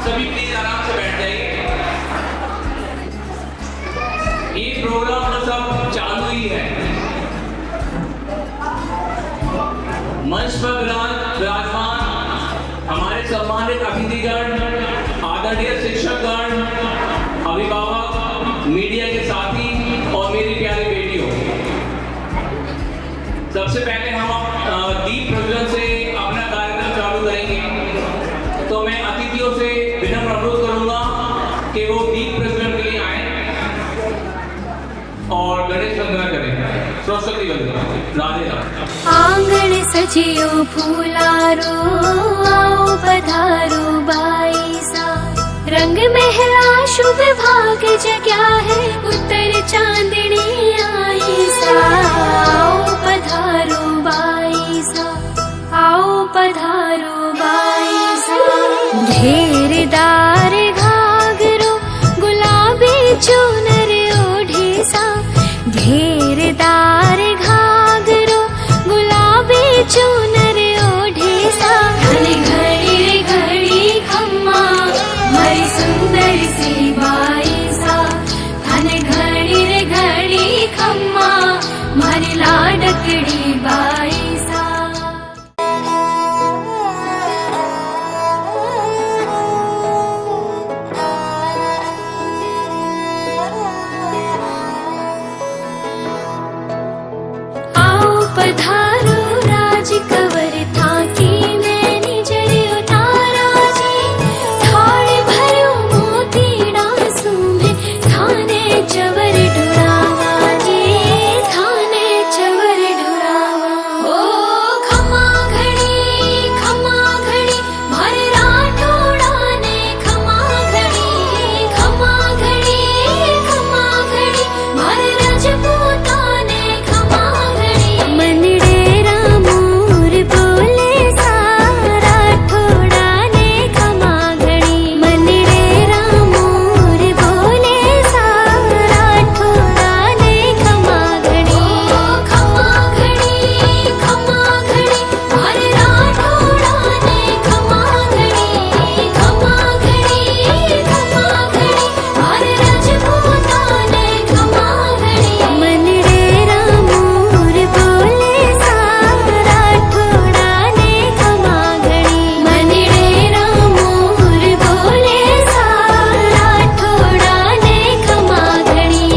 सभी प्लीज आराम से बैठ जाइए। ये प्रोग्राम तो सब चालू ही है। मंच पर विराजमान हमारे सम्मानित अतिथिगण, आदरणीय शिक्षकगण, अभिभावक, मीडिया के साथी और मेरी प्यारी बेटियों, सबसे पहले हम दीप प्रज्वलन से अपना कार्यक्रम चालू करेंगे। तो मैं अतिथियों से विनम्र अनुरोध करूंगा कि वो दीप प्रज्वलन के लिए आए और गणेश वंदना करें। सरस्वती वंदना। राधे राधे। आंगण सजियो फूलारो, आओ पधारो बाईसा। रंग महला शुभ भाग जग्या है, उत्तर चांदनी आई सा। आओ पधारो बाईसा, आओ पधारो बाईसा। घेरदार घाघरो, गुलाबी चुनर ओढ़े सा। घेरदार घाघरो, गुलाबी चुनर ओढ़े सा। घड़ी रे घड़ी खम्मा, हरी सुंदर सी बाईसा। घड़ी रे घड़ी खम्मा, मारी लाडकड़ी बाईसा। आओ पधारो राज कवर थाकी, नैनी जरी उतारा जी। थाड़ भरो मोती डांसू में, थाने चवर डुरावा जी। थाने चवर डुरावा। ओ खमा घड़ी मार राठौड़ा ने। खमा घड़ी मार राजपूता ने। खमा घड़ी मनडेरा मोर बोले सा। राठौड़ा ने खमा घड़ी। मनडेरा मोर बोले सा। राठौड़ा ने खमा घड़ी। खमा घड़ी मार राठौड़ा ने। खमा घड़ी मार राजपूता ने। खमा घड़ी मनडेरा मोर बोले सा। राठौड़ा ने खमा घड़ी। मनडेरा मोर बोले सा। राठौड़ा ने खमा घड़ी।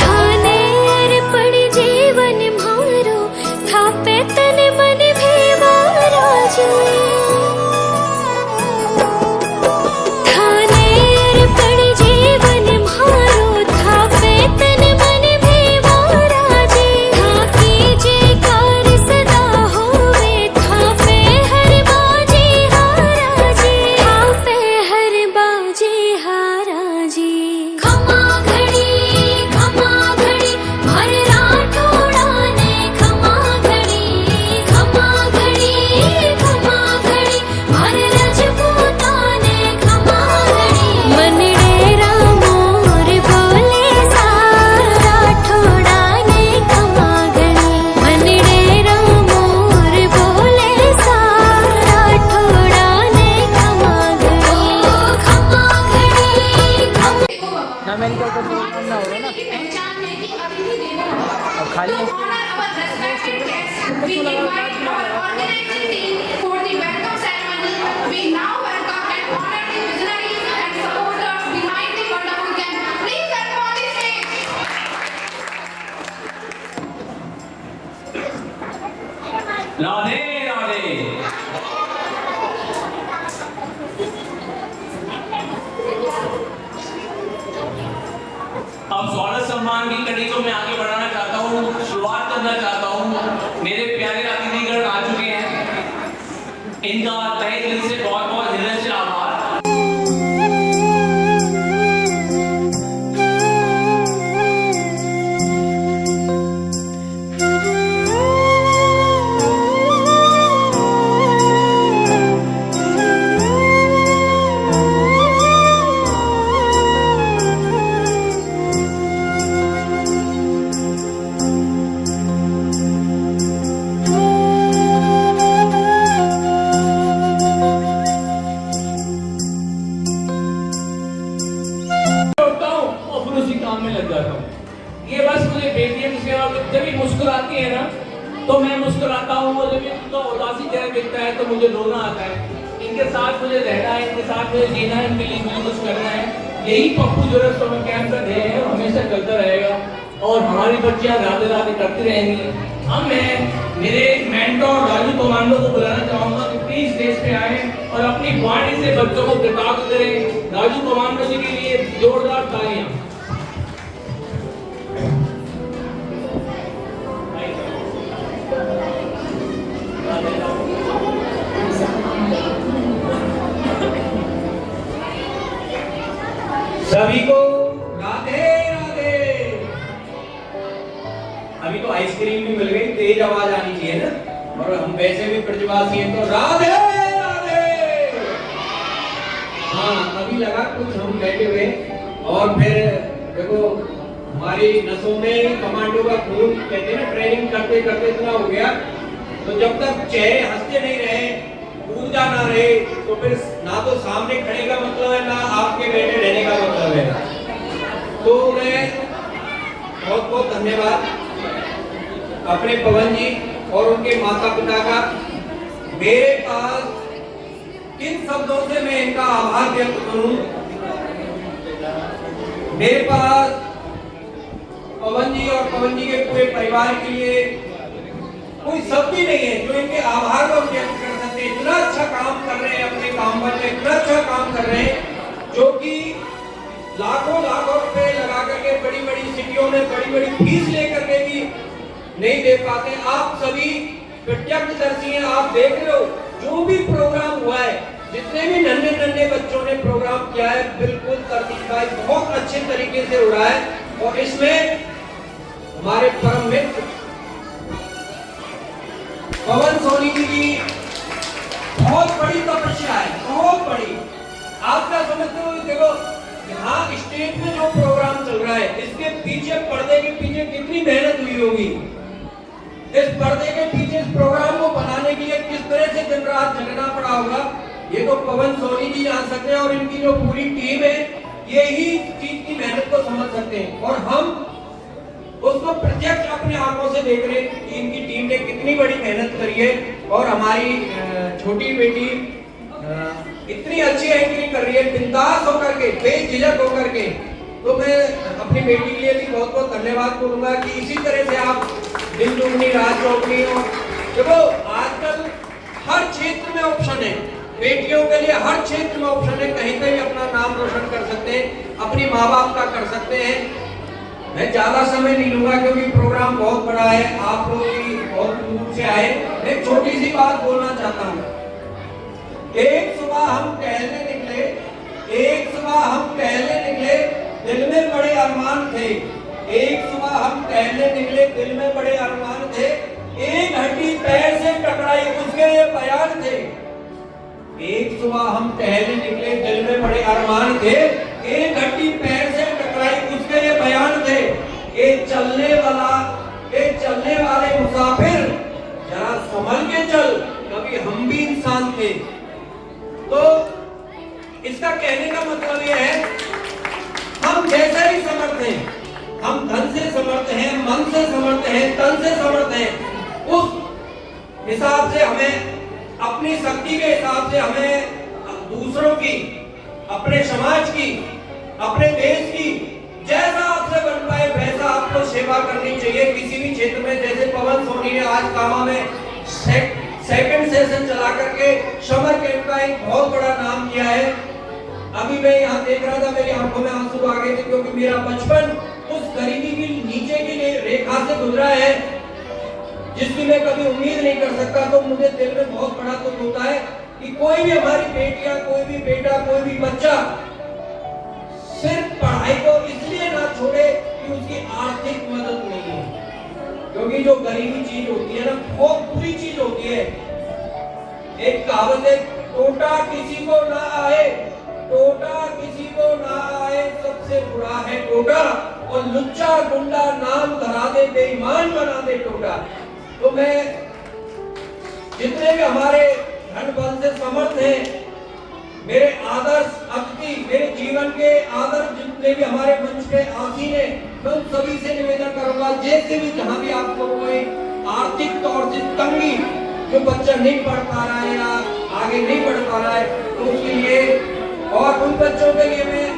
थाने अर्पण जीवन मारो, थापे तन मन भेवारा जी। थाने अर्पण जीवन मारो, थापे तन मन भेवारा जी। थाकी जे कार सदा होवे, थापे हर बाजी हारा जी। थापे हर बाजी हारा जी। खमा घड़ी मार राठौड़ा ने। खमा घड़ी मार राजपूता ने। खमा घड़ी मनडेरा मोर बोले सा। राठौड़ा ने खमा घड़ी। मनडेरा मोर बोले सा। राठौड़ा ने खमा घड़ी। खमा घड़ी ना मैंने क्या ऊपर प्रोग्राम ना हो रहा ना, अब खाली राधे राधे। अब स्वागत सम्मान की कड़ी को मैं आगे बढ़ाना चाहता हूँ, शुरुआत करना चाहता हूँ। मेरे प्यारे अतिथिगण आ चुके हैं, इनका तहे दिल से बहुत बहुत हृदय से आभार। मुझे रोना आता है। इनके साथ मुझे रहना है, इनके साथ मुझे जीना है, इनके लिए मुझे कुछ करना है। यही पप्पू ज्वेलर्स समर कैंप का ध्येय है, हमेशा चलता रहेगा और हमारी बच्चियां राधे राधे करती रहेंगी। अब मैं मेरे मेंटोर राजू कमांडो को बुलाना चाहूंगा कि प्लीज स्टेज पे आए और अपनी वाणी से बच्चों को कृतार्थ करें। राजू कमांडो जी के लिए जोरदार तालियां। सभी को राधे राधे। अभी तो आइसक्रीम भी मिल गई, तेज आवाज आनी चाहिए ना, और हम वैसे भी ब्रजवासी हैं तो राधे राधे। हाँ, अभी लगा कुछ हम बैठे हुए और फिर देखो हमारी नसों में कमांडो का खून, कहते हैं ना, ट्रेनिंग करते करते इतना हो गया, तो जब तक चेहरे हंसते नहीं रहे, ऊर्जा ना रहे, तो फिर ना तो सामने खड़े का मतलब है, ना आपके बैठे रहने का मतलब है। तो मैं बहुत बहुत धन्यवाद अपने पवन जी और उनके माता पिता का। मेरे पास किन शब्दों से मैं इनका आभार व्यक्त करूं। मेरे पास पवन जी और पवन जी के पूरे परिवार के लिए कोई शब्द ही नहीं है जो इनके आभार को व्यक्त कर सकते। इतना अच्छा काम कर रहे हैं अपने काम पर, इतना अच्छा काम कर रहे हैं जो कि लाखों लाखों रुपए लगा करके बड़ी बड़ी सिटियों में बड़ी बड़ी फीस लेकर के भी नहीं दे पाते। आप सभी प्रत्यक्षदर्शी हैं, आप देख रहे हो जो भी प्रोग्राम हुआ है, जितने भी नन्हे नन्हे बच्चों ने प्रोग्राम किया है, बिल्कुल तरतीब भाई बहुत अच्छे तरीके से हो रहा है। और इसमें हमारे परम मित्र पवन सोनी जी की बहुत बड़ी तपस्या है, बहुत बड़ी। आप क्या समझते हो? देखो यहाँ स्टेज में जो प्रोग्राम चल रहा है, इसके पीछे, पर्दे के पीछे कितनी मेहनत हुई होगी। इस पर्दे के पीछे इस प्रोग्राम को बनाने के लिए किस तरह से दिन रात जगना पड़ा होगा, ये तो पवन सोनी जी जान सकते हैं और इनकी जो पूरी टीम है, यही चीज की मेहनत को समझ सकते हैं। और हम उसको प्रत्यक्ष अपने आंखों से देख रहे हैं कि इनकी टीम ने कितनी बड़ी मेहनत करी है। और हमारी छोटी बेटी इतनी अच्छी एंट्री कर रही है, बिंदास होकर के, बेझिझक होकर के। तो मैं अपनी बेटी के लिए भी बहुत बहुत धन्यवाद बोलूंगा कि इसी तरह से आप दिन दुगनी रात चौगनी हो। देखो आजकल हर क्षेत्र में ऑप्शन है, बेटियों के लिए हर क्षेत्र में ऑप्शन है, कहीं पे भी अपना नाम रोशन कर सकते हैं, अपनी माँ बाप का कर सकते हैं। मैं ज्यादा समय नहीं लूंगा क्योंकि प्रोग्राम बहुत बड़ा है, आप लोग भी बहुत दूर से आए। मैं छोटी सी बात बोलना चाहता हूँ। एक सुबह हम टहलने निकले, एक सुबह हम टहलने निकले, दिल में बड़े अरमान थे। एक सुबह हम टहलने निकले, दिल में बड़े अरमान थे, एक हड्डी पैर से टकराई, उसके ये बयान थे। एक सुबह हम टहलने निकले, दिल में बड़े अरमान थे, एक हड्डी पैर से टकराई, उसके ये बयान थे। एक चलने वाले मुसाफिर, जरा संभल के चल, कभी हम भी इंसान थे। तो इसका कहने का मतलब यह है, हम जैसे ही समर्थ हैं, हम धन से समर्थ हैं, मन से समर्थ हैं, तन से समर्थ हैं, उस हिसाब से हमें, अपनी शक्ति के हिसाब से हमें दूसरों की, अपने समाज की, अपने देश की, जैसा आपसे बन पाए वैसा आपको सेवा करनी चाहिए किसी भी क्षेत्र में। जैसे पवन सोनी ने आज कामा में सेकंड सेशन चला करके समर कैंप का एक बहुत बड़ा नाम किया है। अभी मैं यहाँ देख रहा था, मेरी आंखों में आंसू आ गए थे क्योंकि मेरा बचपन उस गरीबी की नीचे की रेखा से गुजरा है जिसकी मैं कभी उम्मीद नहीं कर सकता। तो मुझे दिल में बहुत बड़ा दुख होता है कि कोई भी हमारी बेटियां, कोई भी बेटा, कोई भी बच्चा सिर्फ पढ़ाई को इसलिए ना छोड़े कि उसकी आर्थिक मदद नहीं है। क्योंकि जो गरीबी चीज होती है ना, बहुत बुरी चीज होती है। एक कहावत है, टोटा किसी को ना आए, टोटा किसी को ना आए, सबसे बुरा है टोटा, और लुच्चा गुंडा नाम धरा दे, बेईमान बना दे टोटा। तो मैं जितने भी हमारे धन बल से समर्थ हैं, मेरे आदर्श अतिथि, मेरे जीवन के आदर्श जितने भी हमारे मंच के आसीन हैं, मैं उन सभी से निवेदन करूंगा, जैसे भी जहां भी आप लोगों में आर्थिक तौर से तंगी, जो बच्चा नहीं पढ़ पा रहा है या आगे नहीं बढ़ पा रहा है, तो उसके लिए और उन बच्चों के लिए मैं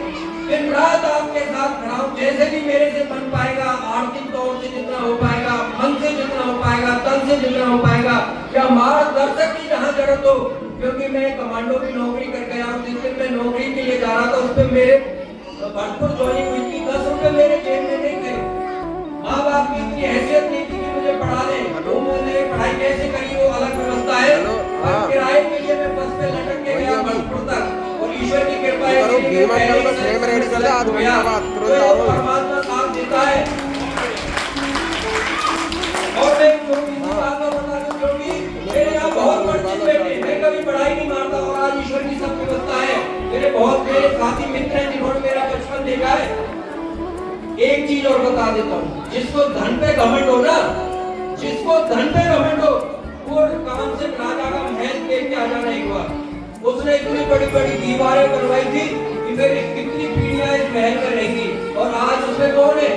दिन रात आपके साथ खड़ा हूं। जैसे भी मेरे से बन पाएगा, आर्थिक तौर से जितना हो पाएगा, मन से जितना हो पाएगा, तन से जितना हो पाएगा, या मार्गदर्शक की जहां जरूरत हो, क्योंकि मैं कमांडो की नौकरी कर गया हूं। जिस दिन मैं नौकरी के लिए जा रहा था उस पर मेरे भरपूर ज्वाइनिंग हुई थी, 10 रुपए मेरे जेब में नहीं थे। माँ बाप की इतनी हैसियत नहीं थी कि मुझे पढ़ा दे, वो मैंने पढ़ाई कैसे करी वो अलग व्यवस्था है। और किराए के लिए मैं बस पे लटक के गया भरपूर तक, और ईश्वर की कृपा है कि परमात्मा साथ देता है। और मैं बात बता दूं, क्योंकि मेरे यहाँ बहुत बड़ी बेटे, मैं कभी पढ़ाई नहीं मारता, और आज ईश्वर की सब व्यवस्था है। मेरे बहुत मेरे साथी मित्र हैं जिन्होंने मेरा बचपन देखा है। एक चीज और बता देता हूँ, जिसको धन पे घमंड हो ना, जिसको धन पे घमंड हो, वो काम से राजा का महल देख के आ जाना एक बार। उसने इतनी बड़ी बड़ी दीवारें बनवाई थी कि फिर कितनी पीढ़ियां इस महल में रहेंगी, और आज उसमें कौन है?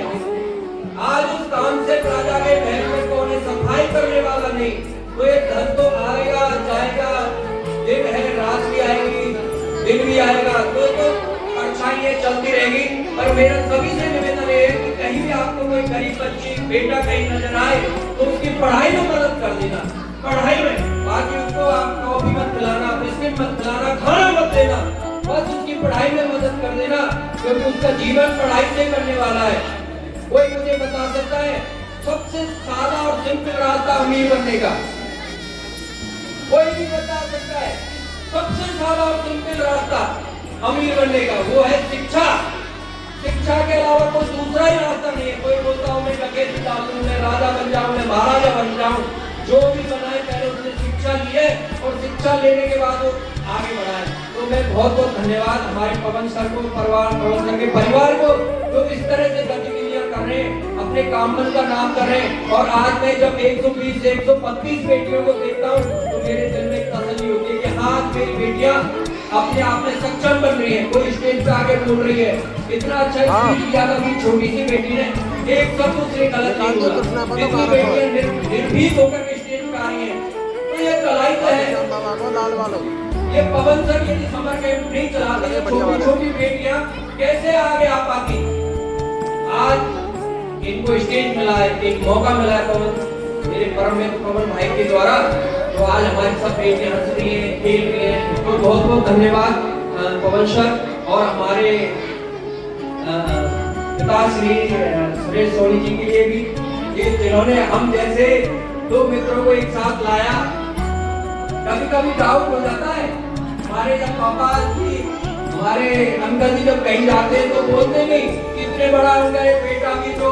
आज उस काम से राजा के महल में कौन है? सफाई करने वाला नहीं। तो ये धन तो आएगा जाएगा, दिन है रात भी आएगी, दिन भी आएगा, तो परछाइयां चलती रहेगी। और मेरा सभी से निवेदन है कि कहीं भी आपको कोई गरीब बच्ची बेटा कहीं नजर आए तो उसकी पढ़ाई में मदद कर देना, पढ़ाई में। बाकी उसको आप कॉफी मत खिलाना, बिस्किट मत खिलाना, खाना मत देना, बस उसकी पढ़ाई में मदद कर देना, क्योंकि उसका जीवन पढ़ाई से करने वाला है। कोई मुझे बता सकता है सबसे सादा और सिंपल रास्ता अमीर बनने का? कोई भी बता सकता है सबसे सादा और सिंपल रास्ता अमीर बनने का? वो है शिक्षा। शिक्षा के अलावा कोई दूसरा ही रास्ता नहीं है। कोई बोलता हूँ मैं डकैती डालूं, मैं राजा बन जाऊं, मैं महाराजा बन जाऊं, जो भी बनाए पहले उसने शिक्षा ली है, और शिक्षा लेने के बाद वो आगे बढ़ाए। तो मैं बहुत बहुत धन्यवाद हमारे पवन सर को, पवन सर के परिवार को, जो इस तरह से गतिविधियां कर रहे हैं, अपने कामन का नाम कर रहे हैं। और आज मैं जब 120 से 135 बेटियों को देखता हूँ तो मेरे दिल में तसल्ली होती है कि हाँ मेरी बेटियां अपने आप में सक्षम बन रही है। कोई स्टेज पे आगे बोल रही है, इतना अच्छा स्पीच किया था कि छोटी सी बेटी ने, एक शब्द उसने गलत नहीं बोला। इतनी बेटियां निर्भीक होकर के स्टेज पे आ रही हैं, तो ये कलाई तो है। ये पवन सर यदि समर कैंप नहीं चलाते तो छोटी छोटी बेटियां कैसे आगे आ पाती? आज इनको स्टेज मिला है, एक मौका मिला है पवन, मेरे परम मित्र पवन भाई के द्वारा, तो आज हमारी सब बेटियां हंस रही हैं, खेल रही हैं। तो बहुत बहुत धन्यवाद पवन सर और हमारे पिताश्री सुरेश सोनी जी के लिए भी, ये जिन्होंने हम जैसे दो मित्रों को एक साथ लाया। कभी कभी डाउट हो जाता है, हमारे जब पापा जी, हमारे अंकल जी जब कहीं जाते हैं तो बोलते नहीं कि इतने बड़ा उनका एक बेटा भी तो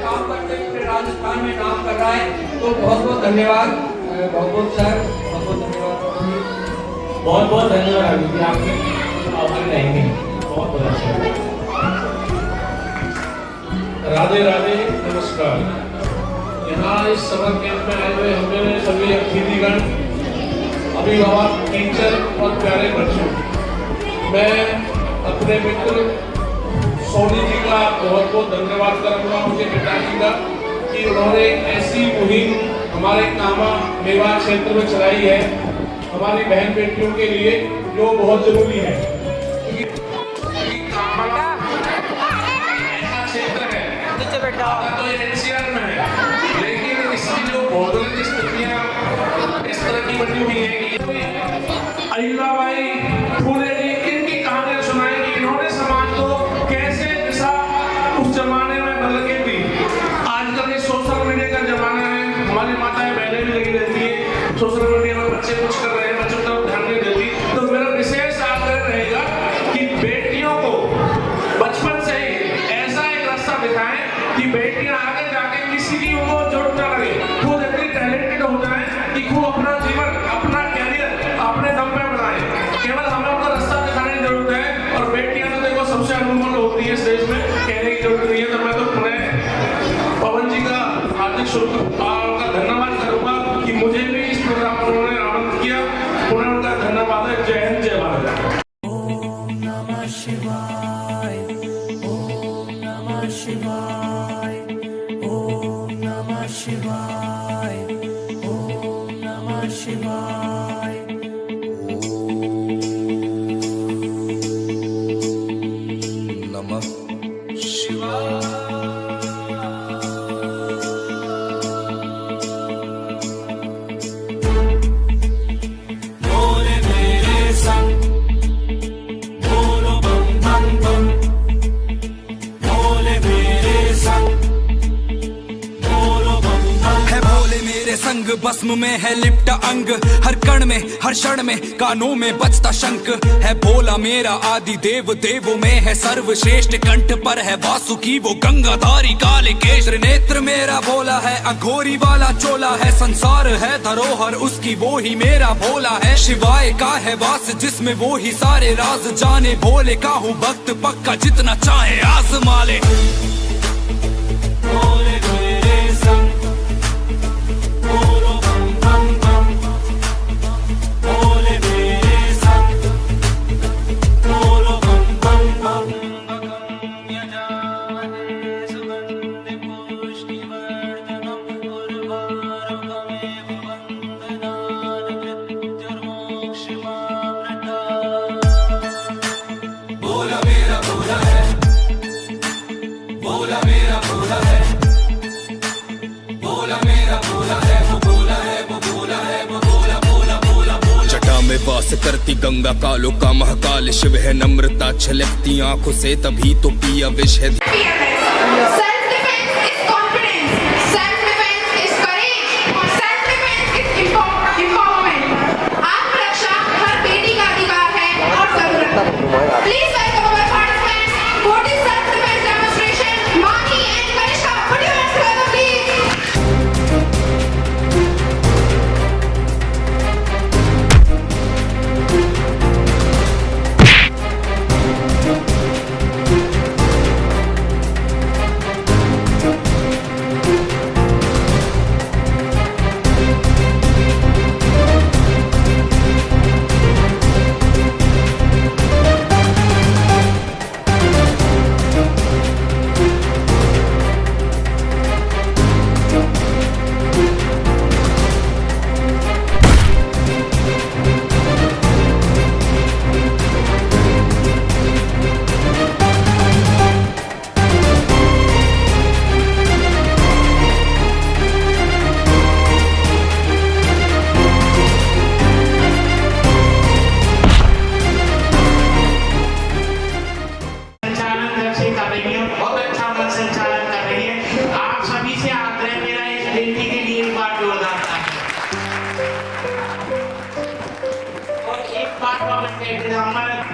काम करते हुए राजस्थान में नाम कर रहा है। तो बहुत बहुत धन्यवाद, बहुत बहुत सर, बहुत बहुत धन्यवाद, बहुत बहुत धन्यवाद अभी आपके आगे रहेंगे, बहुत बहुत अच्छा। राधे राधे, नमस्कार। यहाँ इस समर कैंप में आए हुए हमें सभी अतिथिगण, अभिभावक, टीचर और प्यारे बच्चों, मैं अपने मित्र सोनी जी का बहुत बहुत धन्यवाद करूँगा, मुझे पिताजी का, कि उन्होंने ऐसी मुहिम हमारे कामा मेवाड़ क्षेत्र में चलाई है हमारी बहन बेटियों के लिए, जो बहुत जरूरी है। क्योंकि कामा ऐसा क्षेत्र है, तो ये एनसीआर में है, लेकिन इसकी जो भौगोलिक स्थितियाँ इस तरह की बनी हुई है कि अहिल्याबाई फुले ने इनकी कहानियां सुनाई कि इन्होंने समाज को कैसे दिशा उस जमाने में बदल के दी। आजकल ये सोशल मीडिया का जमाना है, हमारी माताएं बहनें भी लगी रहती है सोशल मीडिया में, बच्चे कुछ कर रहे हैं, बच्चों को ध्यान नहीं देती। तो मेरा विशेष आग्रह रहेगा कि बेटियों को बचपन से ही ऐसा एक रास्ता दिखाएं कि बेटियां आगे जाके किसी की उनको जरूरत ना लगे, खुद इतनी टैलेंटेड हो जाए कि खुद अपना जीवन, अपना कैरियर अपने दम पे बनाए। केवल हमें उनका रास्ता दिखाने की जरूरत है। और बेटियां तो देखो सबसे अनमोल होती है, इस देश में कहने की जरूरत नहीं है। तो मैं तो पुनः पवन जी का हार्दिक शुक्र और उनका धन्यवाद करूंगा कि मुझे भी इस प्रोग्राम में भस्म में है लिपटा अंग, हर कण में हर क्षण में कानों में बजता शंख है। भोला मेरा आदि देव, देवों में है सर्वश्रेष्ठ, कंठ पर है वासुकी वो गंगाधारी काले केश। नेत्र मेरा भोला है, अघोरी वाला चोला है, संसार है धरोहर उसकी वो ही मेरा भोला है। शिवाय का है वास जिसमें वो ही सारे राज जाने, भोले का हूँ भक्त पक्का जितना चाहे आजमा ले। वास करती गंगा कालो का महाकाल शिव है, नम्रता छलकती आंखों से तभी तो पिया विष है।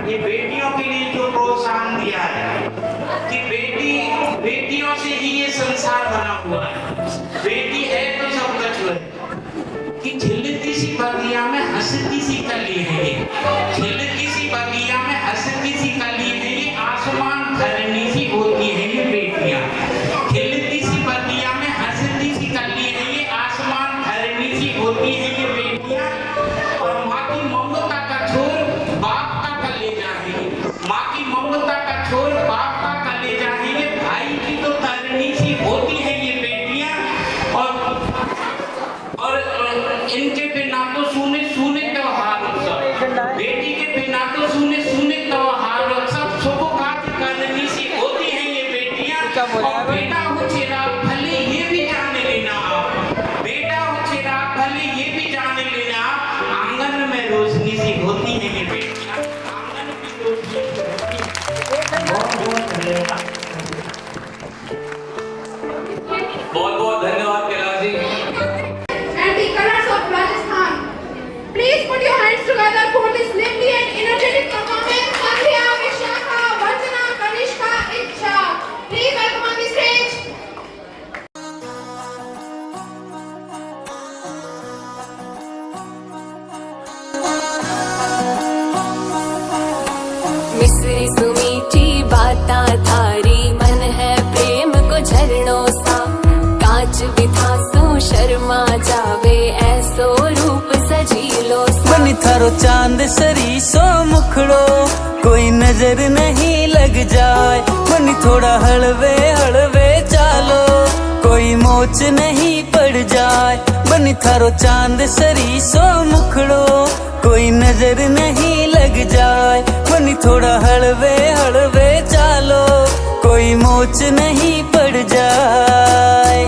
ये बेटियों के लिए जो प्रोत्साहन दिया है कि बेटियों से ही ये संसार बना हुआ है, बेटी है तो सब कुछ है। कि झिलती सी बगिया में हंसती सी कली है ये, झिलती सी बगिया में हंसती सी कली है ये, आसमान धरनी सी होती है ये बेटियां। झिलती सी बगिया में हंसती सी कली है ये, आसमान धरनी सी होती है ये बेटियां। और माँ की ममता का छोर बाप का कलेजा है, माँ की ममता का छोर बाप का कलेजा है ये, भाई की तो धरनी सी होती है ये बेटियां। और इनके बिना तो सूने सूने त्योहार उत्सव, बेटी के बिना तो सूने सूने त्योहार उत्सव, शुभ कार्य करनी सी होती है ये बेटियां। और बेटा हो चिराग भले ये भी जान लेना आप, बेटा हो चिराग भले ये भी जान लेना आप, आंगन में रोशनी सी होती है ये बेटियां, आंगन में रोशनी सी होती है। बहुत बहुत धन्यवाद Kailash ji. Please put your hands together for this lively and energetic performance. Sandhya, Vishakha, Vandana, Kanishka, Icha. Please welcome on the stage. मिश्री सुमीठी बाता थारी, मन है प्रेम को झरनों सा, कांच बिथा सो शर्मा जावे, ऐसो रूप सजीलो सा। बनी थारो चांद सरी सो मुखड़ो, कोई नजर नहीं लग जाए, बनी थोड़ा हलवे हलवे चालो, कोई मोच नहीं पड़ जाए। बनी थारो चांद सरी सो मुखड़ो, कोई नजर नहीं लग जाए, बनी थोड़ा हलवे हलवे चालो, कोई मोच नहीं पड़ जाए।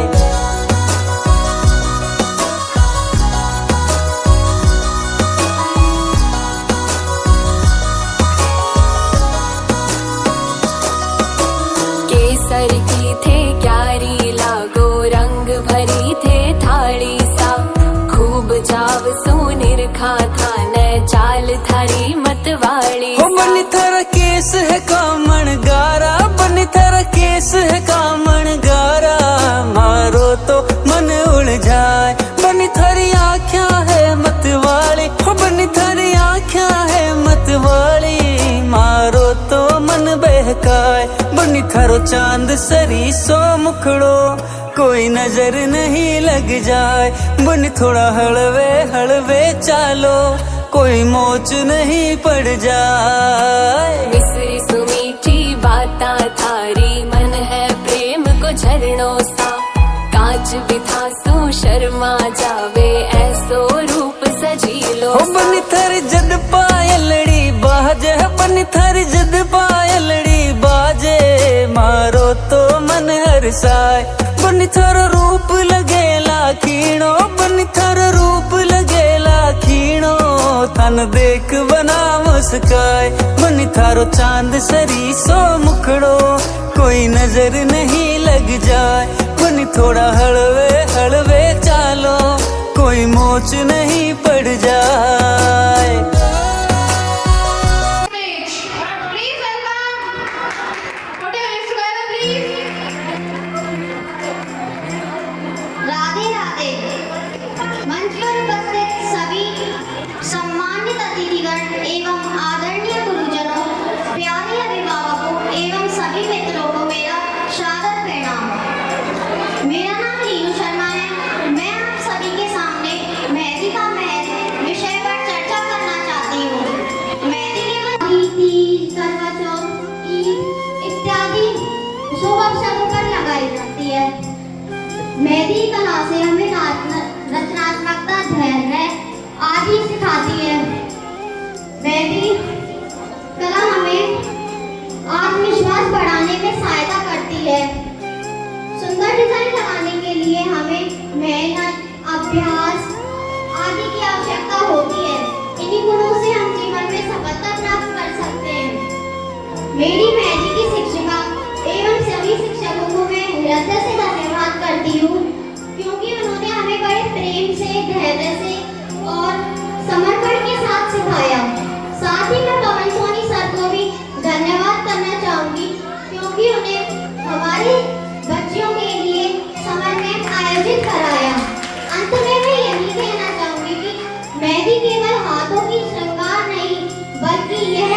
केसर की थे क्यारी लागो, रंग भरी थे थाली सा, खूब मतवाली हो बनी थारा केस है कामण गारा, बनी थारा केस है कामण गारा, मारो तो मन उड़ जाए। बनी थारी आँखियां है मतवाली, हो बनी थारी आँखियां है मतवाली, मारो तो मन बहकाए। बनी थारो चांद सरी सो मुखड़ो, कोई नजर नहीं लग जाए। बनी थोड़ा हलवे हलवे चालो, कोई मोच नहीं पड़ जाए। मिसरी सुमीठी बाता थारी, मन है प्रेम को झरणों सा, कांच बिथा सो शर्मा जावे, ऐसो रूप सजीलो हो बनी थारी जद पायलड़ी बाजे, बनी थारी जद पायलड़ी बाजे, मारो तो मन हरसाए। बनी थारो रूप लगेला खीणो, बनी थारो रूप लगेला खीणो, तन देख बना मुस्काए। बनी थारो चांद सरी सो मुखड़ो, कोई नजर नहीं लग जाए। बनी थोड़ा हलवे हलवे चालो, कोई मोच नहीं पड़ जाए। Please welcome. Put your hands together, please. Radhe Radhe. मंच पर उपस्थित सभी सम्मानित अतिथिगण एवं आदरणीय गुरुजनों, प्यारे अभिभावकों एवं सभी मित्रों को मेरा सादर प्रणाम। मेरा नाम रीनू शर्मा है। मैं आप सभी के सामने मेहंदी का महल विषय पर चर्चा करना चाहती हूँ। मेहंदी केवल तीज, करवा चौथ, ईद इत्यादि शुभ अवसरों पर लगाई जाती है। मेहंदी कला से हमें रचनात्मकता, धैर्य आदि सिखाती है। मेहंदी कला हमें आत्मविश्वास बढ़ाने में सहायता करती है। सुंदर डिजाइन लगाने के लिए हमें मेहनत, अभ्यास आदि की आवश्यकता होती है। इन्हीं गुणों से हम जीवन में सफलता प्राप्त कर सकते हैं। मेरी मेहंदी की शिक्षिका एवं सभी शिक्षकों को मैं हृदय से धन्यवाद करती हूँ, क्योंकि उन्होंने हमें बड़े प्रेम से, धैर्य से और समर्पण के साथ सिखाया। साथ ही मैं पवन सोनी सर को भी धन्यवाद करना चाहूंगी, क्योंकि उन्हें हमारे बच्चों के लिए समर कैंप आयोजित कराया। अंत में मैं यही कहना चाहूंगी कि मेहंदी केवल हाथों की श्रृंगार नहीं, बल्कि यह